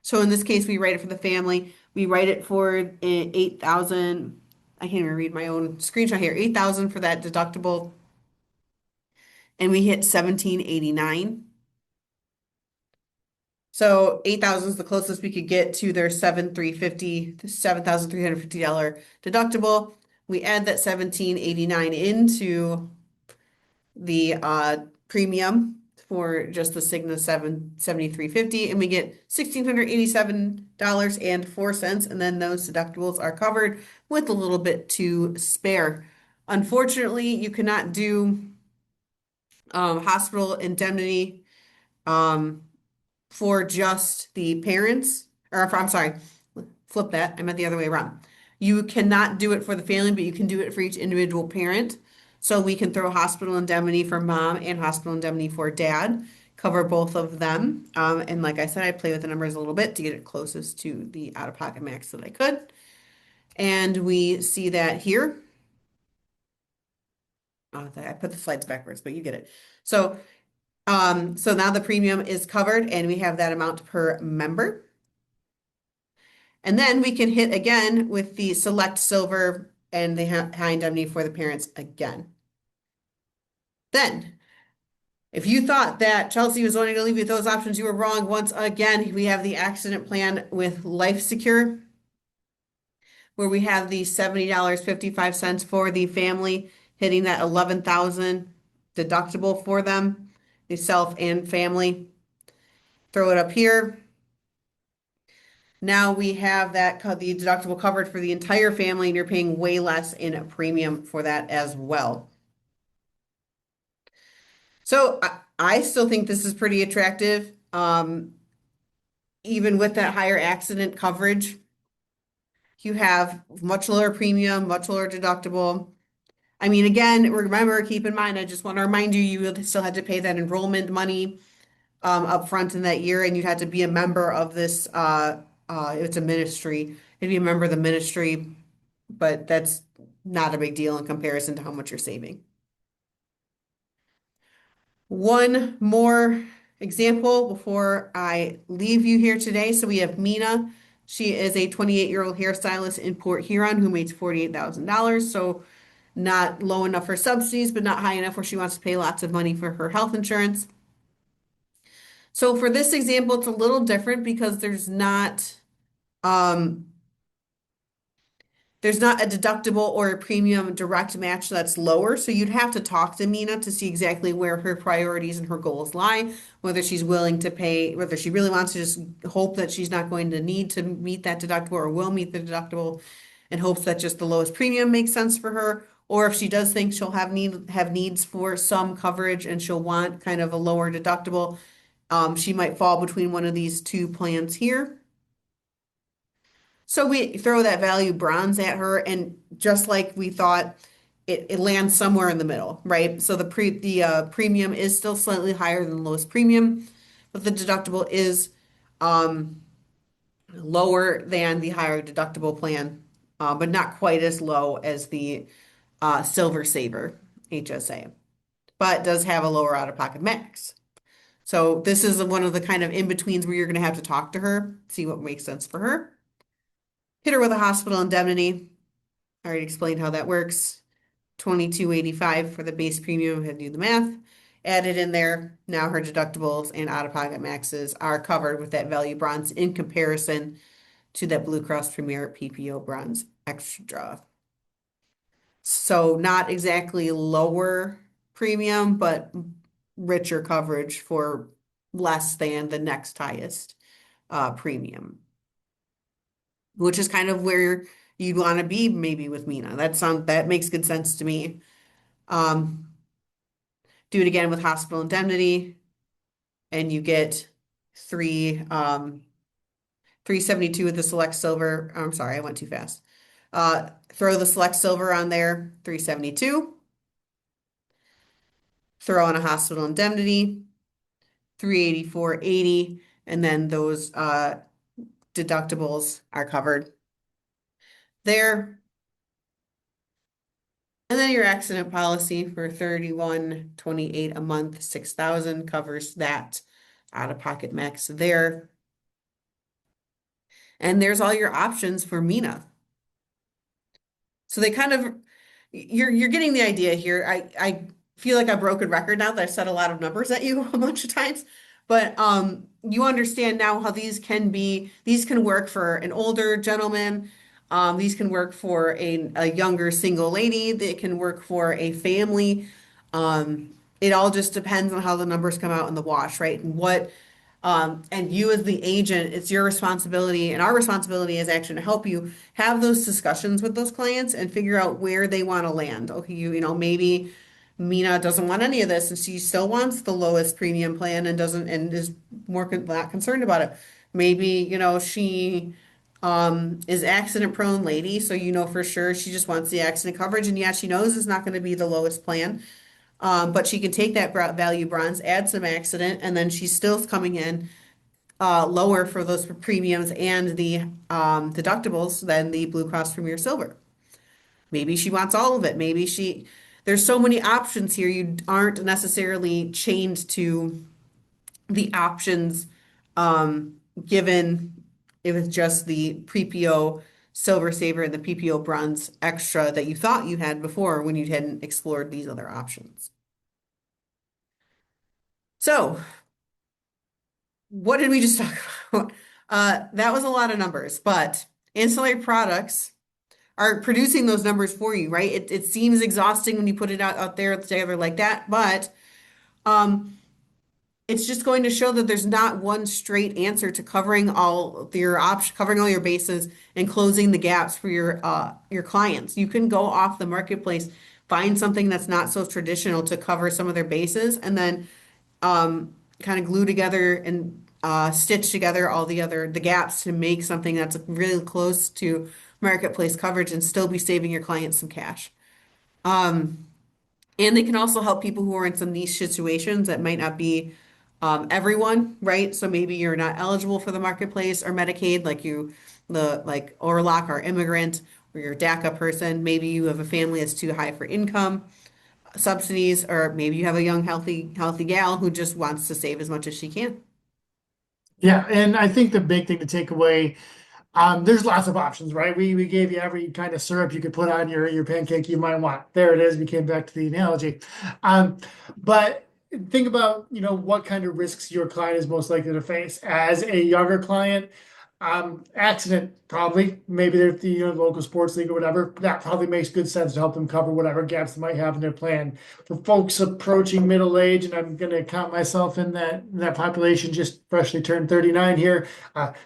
So in this case, we write it for the family. We write it for 8,000. I can't even read my own screenshot here. 8,000 for that deductible, and we hit 1789. So 8,000 is the closest we could get to their $7,350 deductible. We add that 1789 into the premium for just the Cigna 7350, and we get $1,687.04, and then those deductibles are covered with a little bit to spare. Unfortunately, you cannot do hospital indemnity um, for just the parents, or I'm sorry, flip that. I meant the other way around. You cannot do it for the family, but you can do it for each individual parent. So we can throw hospital indemnity for mom and hospital indemnity for dad, cover both of them. And like I said, I play with the numbers a little bit to get it closest to the out-of-pocket max that I could. And we see that here. Oh, I put the slides backwards, but you get it. So now the premium is covered and we have that amount per member. And then we can hit again with the select silver and the high indemnity for the parents again. Then, if you thought that Chelsea was only going to leave you with those options, you were wrong. Once again, we have the accident plan with Life Secure, where we have the $70.55 for the family, hitting that 11,000 deductible for them, the self and family. Throw it up here. Now we have the deductible covered for the entire family, and you're paying way less in a premium for that as well. So I still think this is pretty attractive. Even with that higher accident coverage, you have much lower premium, much lower deductible. I mean, again, remember, keep in mind, I just want to remind you, you would still had to pay that enrollment money up front in that year, and you'd have to be a member of this. It's a ministry. You'd be a member of the ministry, but that's not a big deal in comparison to how much you're saving. One more example before I leave you here today. So we have Mina. She is a 28-year-old hairstylist in Port Huron who makes $48,000. So not low enough for subsidies, but not high enough where she wants to pay lots of money for her health insurance. So for this example, it's a little different because um, there's not a deductible or a premium direct match that's lower. So you'd have to talk to Mina to see exactly where her priorities and her goals lie, whether she's willing to pay, whether she really wants to just hope that she's not going to need to meet that deductible or will meet the deductible and hopes that just the lowest premium makes sense for her. Or if she does think she'll have needs for some coverage and she'll want kind of a lower deductible, she might fall between one of these two plans here. So we throw that value bronze at her, and just like we thought, it lands somewhere in the middle, right? So the premium is still slightly higher than the lowest premium, but the deductible is um, lower than the higher deductible plan, but not quite as low as the Silver Saver HSA, but does have a lower out-of-pocket max. So this is one of the kind of in-betweens where you're going to have to talk to her, see what makes sense for her. Hit her with a hospital indemnity. I already explained how that works. 2285 for the base premium. Had to do the math. Added in there. Now her deductibles and out-of-pocket maxes are covered with that value bronze in comparison to that Blue Cross Premier PPO bronze extra. So not exactly lower premium, but richer coverage for less than the next highest premium, which is kind of where you'd want to be maybe with Mina. That makes good sense to me. Um, do it again with hospital indemnity, and you get three 372 with the select silver. I'm sorry, I went too fast. Throw the select silver on there, 372. Throw on a hospital indemnity, 384.80, and then those deductibles are covered. there. And then your accident policy for 31.28 a month, 6,000 covers that out-of-pocket max there. And there's all your options for Mina. So they kind of you're getting the idea here. I feel like a broken record now that I've said a lot of numbers at you a bunch of times, but you understand now how these can work for an older gentleman. These can work for a younger single lady. They can work for a family. It all just depends on how the numbers come out in the wash, right? And you as the agent, it's your responsibility and our responsibility as action to help you have those discussions with those clients and figure out where they want to land. Okay, maybe Mina doesn't want any of this and she still wants the lowest premium plan and doesn't and is not concerned about it. Maybe, she is accident prone lady, so for sure she just wants the accident coverage and yeah, she knows it's not going to be the lowest plan. But she can take that value bronze, add some accident, and then she's still coming in lower for those premiums and the deductibles than the Blue Cross Premier Silver. Maybe she wants all of it. There's so many options here. You aren't necessarily chained to the options given it was just the PPO Silver Saver and the PPO Bronze Extra that you thought you had before when you hadn't explored these other options. So, what did we just talk about? That was a lot of numbers, but ancillary products are producing those numbers for you, right? It seems exhausting when you put it out there together like that, but um, it's just going to show that there's not one straight answer to covering all your bases and closing the gaps for your clients. You can go off the marketplace, find something that's not so traditional to cover some of their bases, and then kind of glue together and stitch together all the gaps to make something that's really close to marketplace coverage and still be saving your clients some cash. And they can also help people who are in some niche situations that might not be everyone, right? So maybe you're not eligible for the marketplace or Medicaid, like Orlock or immigrant, or you're a DACA person. Maybe you have a family that's too high for income subsidies, or maybe you have a young, healthy gal who just wants to save as much as she can. Yeah, and I think the big thing to take away, there's lots of options, right? We gave you every kind of syrup you could put on your pancake you might want. There it is. We came back to the analogy. Um, but think about, what kind of risks your client is most likely to face. As a younger client, accident probably, maybe they're the local sports league or whatever. That probably makes good sense to help them cover whatever gaps they might have in their plan. For folks approaching middle age, and I'm going to count myself in that population, just freshly turned 39 here.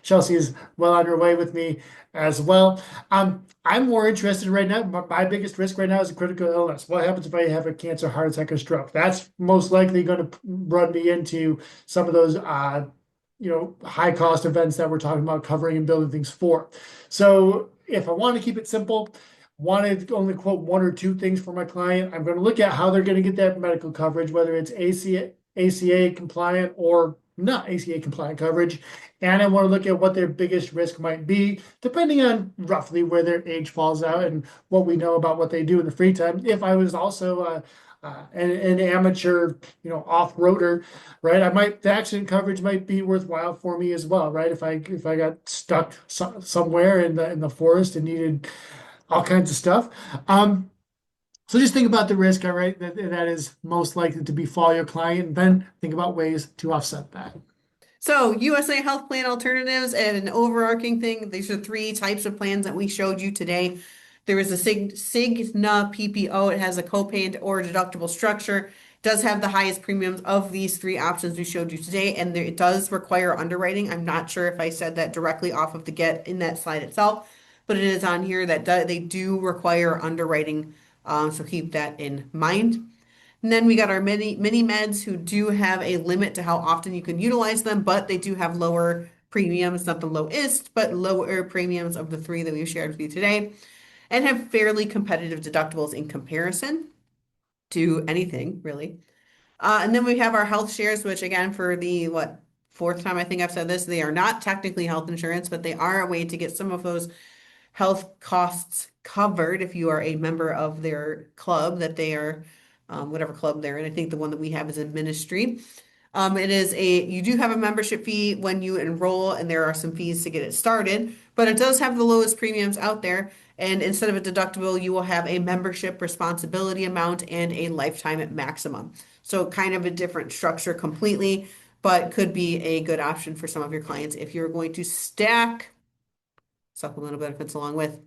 Chelsea is well on her way with me as well. I'm more interested right now. My biggest risk right now is a critical illness. What happens if I have a cancer, heart attack, or stroke? That's most likely going to run me into some of those high cost events that we're talking about covering and building things for. So if I want to keep it simple, want to only quote one or two things for my client, I'm going to look at how they're going to get that medical coverage, whether it's ACA compliant or not ACA compliant coverage. And I want to look at what their biggest risk might be, depending on roughly where their age falls out and what we know about what they do in the free time. If I was also an amateur, off-roader, right? The accident coverage might be worthwhile for me as well, right? If I got stuck somewhere in the forest and needed all kinds of stuff. So just think about the risk, all right, that is most likely to befall your client, and then think about ways to offset that. So USA Health Plan alternatives and an overarching thing. These are three types of plans that we showed you today. There is a Cigna PPO. It has a copay or deductible structure. It does have the highest premiums of these three options we showed you today, and it does require underwriting. I'm not sure if I said that directly off of the get in that slide itself, but it is on here that they do require underwriting. So keep that in mind. And then we got our mini meds who do have a limit to how often you can utilize them, but they do have lower premiums, not the lowest, but lower premiums of the three that we've shared with you today, and have fairly competitive deductibles in comparison to anything really. And then we have our health shares, which again, for the fourth time I think I've said this, they are not technically health insurance, but they are a way to get some of those health costs covered if you are a member of their club that they are, whatever club they're in. I think the one that we have is in ministry. You do have a membership fee when you enroll, and there are some fees to get it started, but it does have the lowest premiums out there. And instead of a deductible, you will have a membership responsibility amount and a lifetime at maximum. So kind of a different structure completely, but could be a good option for some of your clients if you're going to stack supplemental benefits along with.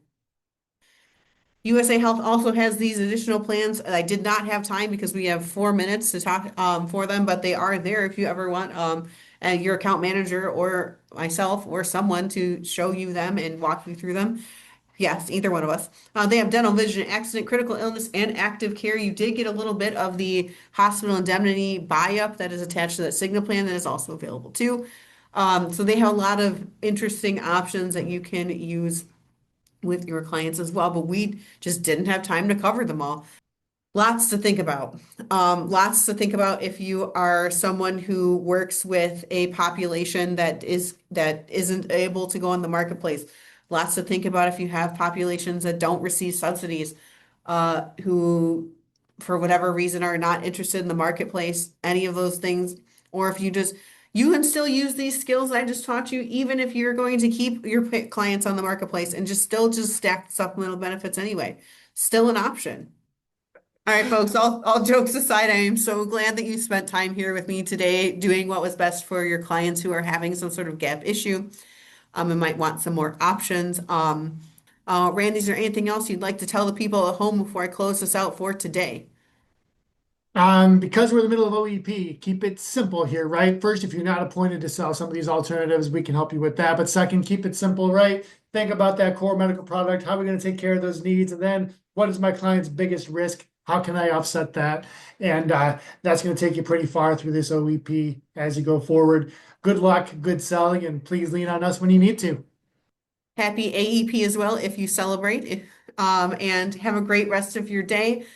USA Health also has these additional plans. I did not have time because we have 4 minutes to talk for them, but they are there if you ever want and your account manager or myself or someone to show you them and walk you through them. Yes, either one of us. They have dental, vision, accident, critical illness, and active care. You did get a little bit of the hospital indemnity buy-up that is attached to that Cigna plan that is also available too. So they have a lot of interesting options that you can use with your clients as well, but we just didn't have time to cover them all. Lots to think about. Lots to think about if you are someone who works with a population that isn't able to go on the marketplace. Lots to think about if you have populations that don't receive subsidies, who for whatever reason are not interested in the marketplace, any of those things, or if you can still use these skills I just taught you, even if you're going to keep your clients on the marketplace and just stack supplemental benefits anyway. Still an option. All right, folks, all jokes aside, I am so glad that you spent time here with me today doing what was best for your clients who are having some sort of gap issue and might want some more options. Randy, is there anything else you'd like to tell the people at home before I close this out for today? Because we're in the middle of OEP, keep it simple here, right? First, if you're not appointed to sell some of these alternatives, we can help you with that. But second, keep it simple, right? Think about that core medical product. How are we going to take care of those needs? And then what is my client's biggest risk? How can I offset that? And that's going to take you pretty far through this OEP as you go forward. Good luck, good selling, and please lean on us when you need to. Happy AEP as well if you celebrate, and have a great rest of your day.